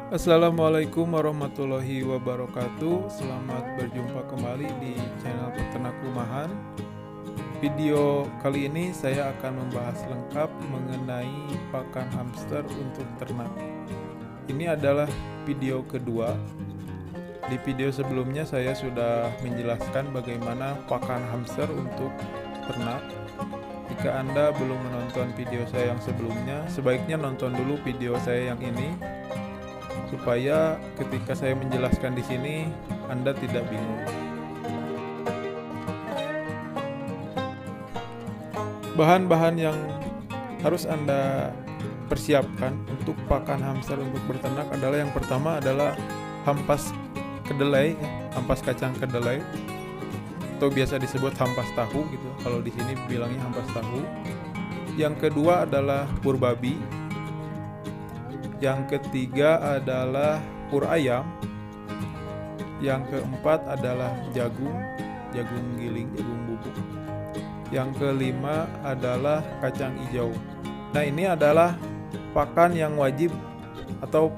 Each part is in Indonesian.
Assalamualaikum warahmatullahi wabarakatuh. Selamat berjumpa kembali di channel Peternak Rumahan. Video kali ini saya akan membahas lengkap mengenai pakan hamster untuk ternak. Ini adalah video kedua. Di video sebelumnya saya sudah menjelaskan bagaimana pakan hamster untuk ternak. Jika Anda belum menonton video saya yang sebelumnya, sebaiknya nonton dulu video saya yang ini supaya ketika saya menjelaskan di sini Anda tidak bingung. Bahan-bahan yang harus Anda persiapkan untuk pakan hamster untuk berternak adalah yang pertama adalah hampas kedelai, hampas kacang kedelai atau biasa disebut hampas tahu gitu. Kalau di sini bilangnya hampas tahu. Yang kedua adalah pur babi. Yang ketiga adalah pur ayam. Yang keempat adalah jagung giling, jagung bubuk. Yang kelima adalah kacang hijau. Nah, ini adalah pakan yang wajib atau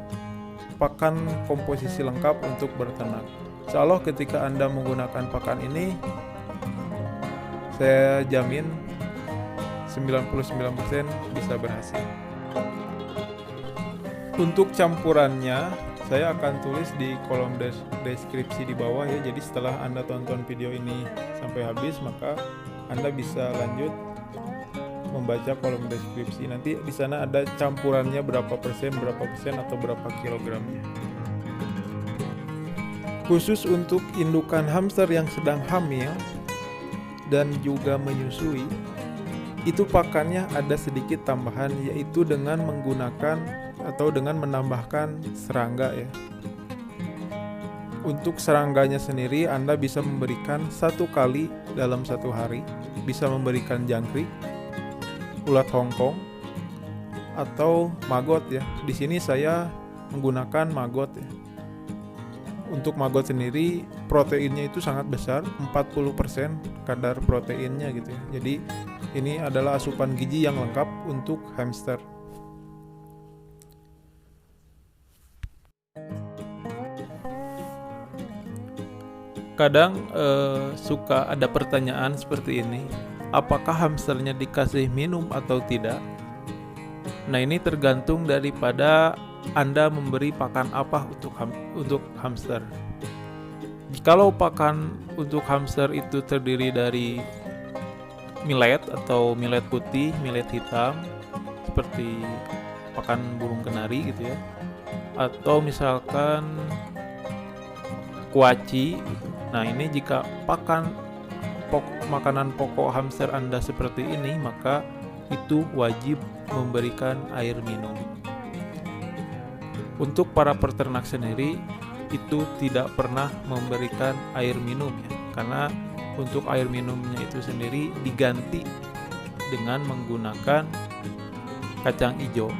pakan komposisi lengkap untuk berternak. Insya Allah ketika Anda menggunakan pakan ini, saya jamin 99% bisa berhasil. Untuk campurannya, saya akan tulis di kolom deskripsi di bawah ya. Jadi setelah Anda tonton video ini sampai habis, maka Anda bisa lanjut membaca kolom deskripsi. Nanti di sana ada campurannya berapa persen atau berapa kilogramnya. Khusus untuk indukan hamster yang sedang hamil dan juga menyusui, itu pakannya ada sedikit tambahan, yaitu dengan menggunakan atau dengan menambahkan serangga ya. Untuk serangganya sendiri Anda bisa memberikan 1 kali dalam 1 hari. Bisa memberikan jangkrik, ulat Hongkong, atau maggot ya. Di sini saya menggunakan maggot ya. Untuk maggot sendiri proteinnya itu sangat besar, 40% kadar proteinnya gitu ya. Jadi ini adalah asupan gizi yang lengkap untuk hamster. Kadang suka ada pertanyaan seperti ini, apakah hamsternya dikasih minum atau tidak? Nah, ini tergantung daripada Anda memberi pakan apa untuk hamster. Kalau pakan untuk hamster itu terdiri dari millet atau millet putih, millet hitam, seperti pakan burung kenari gitu ya, atau misalkan kuaci gitu. Nah, ini jika makanan pokok hamster Anda seperti ini, maka itu wajib memberikan air minum. Untuk para peternak sendiri itu tidak pernah memberikan air minum ya, karena untuk air minumnya itu sendiri diganti dengan menggunakan kacang hijau.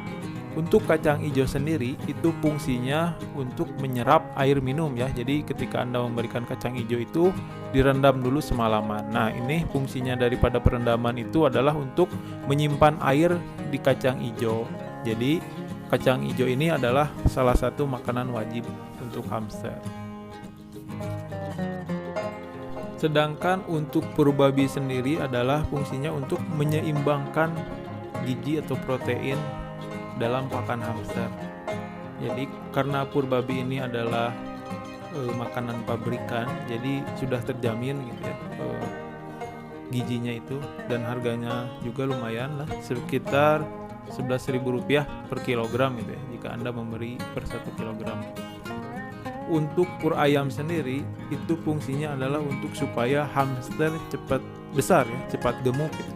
Untuk kacang hijau sendiri itu fungsinya untuk menyerap air minum ya. Jadi ketika Anda memberikan kacang hijau itu direndam dulu semalaman. Nah, ini fungsinya daripada perendaman itu adalah untuk menyimpan air di kacang hijau. Jadi kacang hijau ini adalah salah satu makanan wajib untuk hamster. Sedangkan untuk pur babi sendiri adalah fungsinya untuk menyeimbangkan gizi atau protein dalam pakan hamster. Jadi karena pur babi ini adalah makanan pabrikan, jadi sudah terjamin gitu ya gizinya itu, dan harganya juga lumayan lah, sekitar Rp11.000 per kilogram gitu ya, jika Anda memberi per 1 kilogram. Untuk pur ayam sendiri itu fungsinya adalah untuk supaya hamster cepat besar ya, cepat gemuk gitu.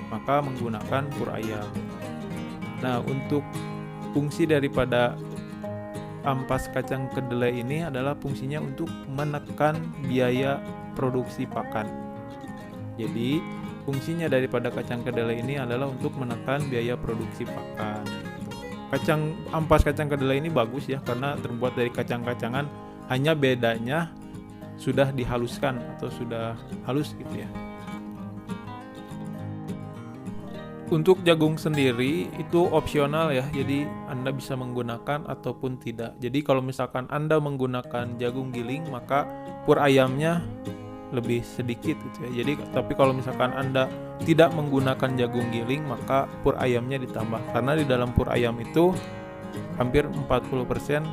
Maka menggunakan pur ayam. Nah, untuk fungsi daripada ampas kacang kedelai ini adalah fungsinya untuk menekan biaya produksi pakan. Jadi, fungsinya daripada kacang kedelai ini adalah untuk menekan biaya produksi pakan. Ampas kacang kedelai ini bagus ya, karena terbuat dari kacang-kacangan, hanya bedanya sudah dihaluskan atau sudah halus gitu ya. Untuk jagung sendiri itu opsional ya, jadi Anda bisa menggunakan ataupun tidak. Jadi kalau misalkan Anda menggunakan jagung giling, maka pur ayamnya lebih sedikit gitu ya. Jadi tapi kalau misalkan Anda tidak menggunakan jagung giling, maka pur ayamnya ditambah. Karena di dalam pur ayam itu hampir 40%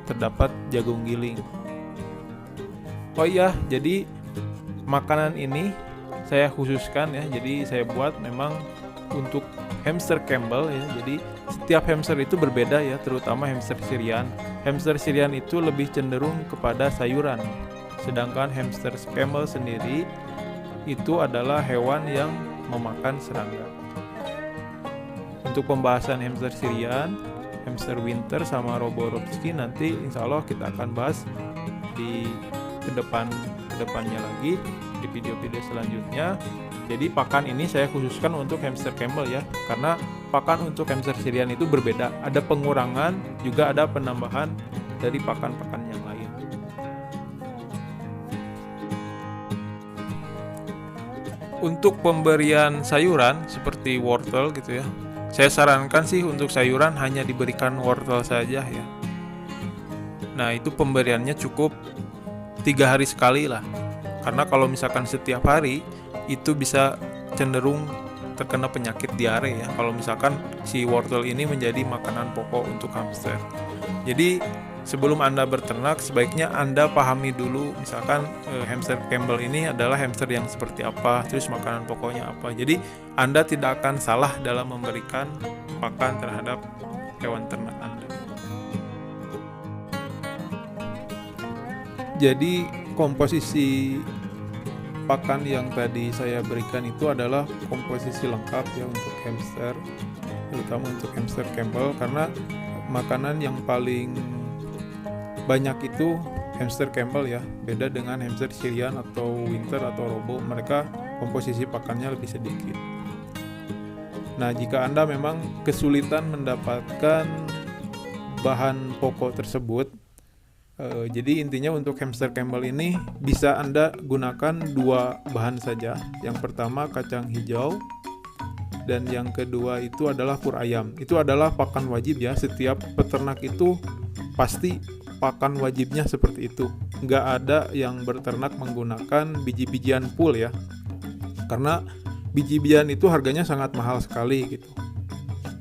terdapat jagung giling. Oh iya, jadi makanan ini saya khususkan ya. Jadi saya buat memang untuk hamster Campbell ya. Jadi setiap hamster itu berbeda ya, terutama hamster Syrian. Hamster Syrian itu lebih cenderung kepada sayuran. Sedangkan hamster Campbell sendiri itu adalah hewan yang memakan serangga. Untuk pembahasan hamster Syrian, hamster winter sama Roborovski nanti insya Allah kita akan bahas di kedepannya lagi di video-video selanjutnya. Jadi pakan ini saya khususkan untuk hamster Campbell ya, karena pakan untuk hamster Syrian itu berbeda, ada pengurangan juga ada penambahan dari pakan-pakan yang lain. Untuk pemberian sayuran seperti wortel gitu ya, saya sarankan sih untuk sayuran hanya diberikan wortel saja ya. Nah itu pemberiannya cukup 3 hari sekali lah, karena kalau misalkan setiap hari itu bisa cenderung terkena penyakit diare ya, kalau misalkan si wortel ini menjadi makanan pokok untuk hamster. Jadi sebelum Anda berternak sebaiknya Anda pahami dulu misalkan hamster Campbell ini adalah hamster yang seperti apa, terus makanan pokoknya apa. Jadi Anda tidak akan salah dalam memberikan pakan terhadap hewan ternak Anda. Jadi komposisi pakan yang tadi saya berikan itu adalah komposisi lengkap ya untuk hamster, terutama untuk hamster Campbell, karena makanan yang paling banyak itu hamster Campbell ya, beda dengan hamster Syrian atau winter atau robo, mereka komposisi pakannya lebih sedikit. Nah jika Anda memang kesulitan mendapatkan bahan pokok tersebut, jadi intinya untuk hamster Campbell ini bisa Anda gunakan 2 bahan saja. Yang pertama kacang hijau, dan yang kedua itu adalah pur ayam. Itu adalah pakan wajib ya, setiap peternak itu pasti pakan wajibnya seperti itu. Nggak ada yang berternak menggunakan biji-bijian full ya, karena biji-bijian itu harganya sangat mahal sekali gitu.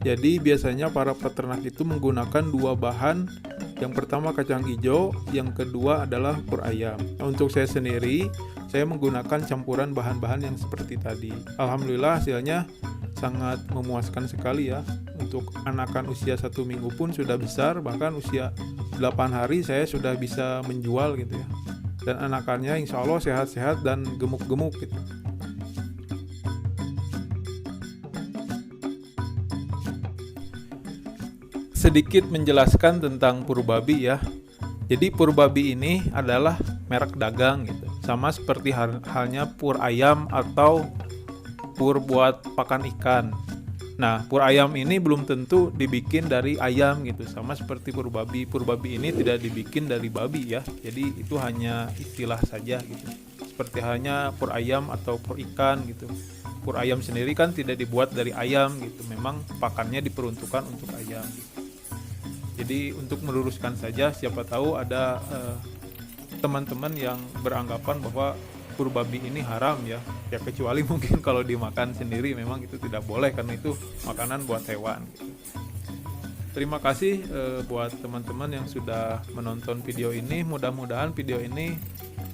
Jadi biasanya para peternak itu menggunakan 2 bahan. Yang pertama kacang hijau, yang kedua adalah pur ayam. Nah, untuk saya sendiri, saya menggunakan campuran bahan-bahan yang seperti tadi. Alhamdulillah hasilnya sangat memuaskan sekali ya. Untuk anakan usia 1 minggu pun sudah besar, bahkan usia 8 hari saya sudah bisa menjual gitu ya. Dan anakannya insya Allah sehat-sehat dan gemuk-gemuk gitu. Sedikit menjelaskan tentang pur babi ya. Jadi pur babi ini adalah merek dagang gitu. Sama seperti halnya pur ayam atau pur buat pakan ikan. Nah, pur ayam ini belum tentu dibikin dari ayam gitu. Sama seperti pur babi. Pur babi ini tidak dibikin dari babi ya. Jadi itu hanya istilah saja gitu. Seperti halnya pur ayam atau pur ikan gitu. Pur ayam sendiri kan tidak dibuat dari ayam gitu. Memang pakannya diperuntukkan untuk ayam gitu. Jadi untuk meluruskan saja, siapa tahu ada teman-teman yang beranggapan bahwa pur babi ini haram ya. Ya kecuali mungkin kalau dimakan sendiri memang itu tidak boleh karena itu makanan buat hewan gitu. Terima kasih buat teman-teman yang sudah menonton video ini. Mudah-mudahan video ini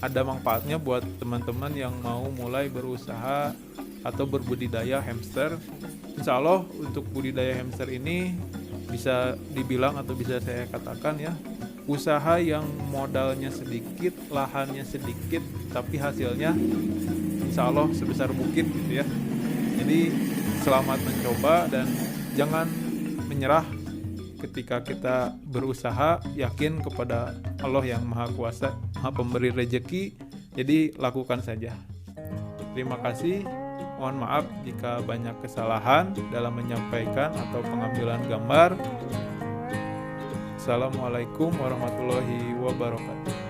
ada manfaatnya buat teman-teman yang mau mulai berusaha atau berbudidaya hamster. Insya Allah untuk budidaya hamster ini bisa dibilang atau bisa saya katakan ya, usaha yang modalnya sedikit, lahannya sedikit, tapi hasilnya insya Allah sebesar bukit gitu ya. Jadi selamat mencoba dan jangan menyerah ketika kita berusaha, yakin kepada Allah yang Maha Kuasa, Maha Pemberi Rezeki, jadi lakukan saja. Terima kasih. Mohon maaf jika banyak kesalahan dalam menyampaikan atau pengambilan gambar. Assalamualaikum warahmatullahi wabarakatuh.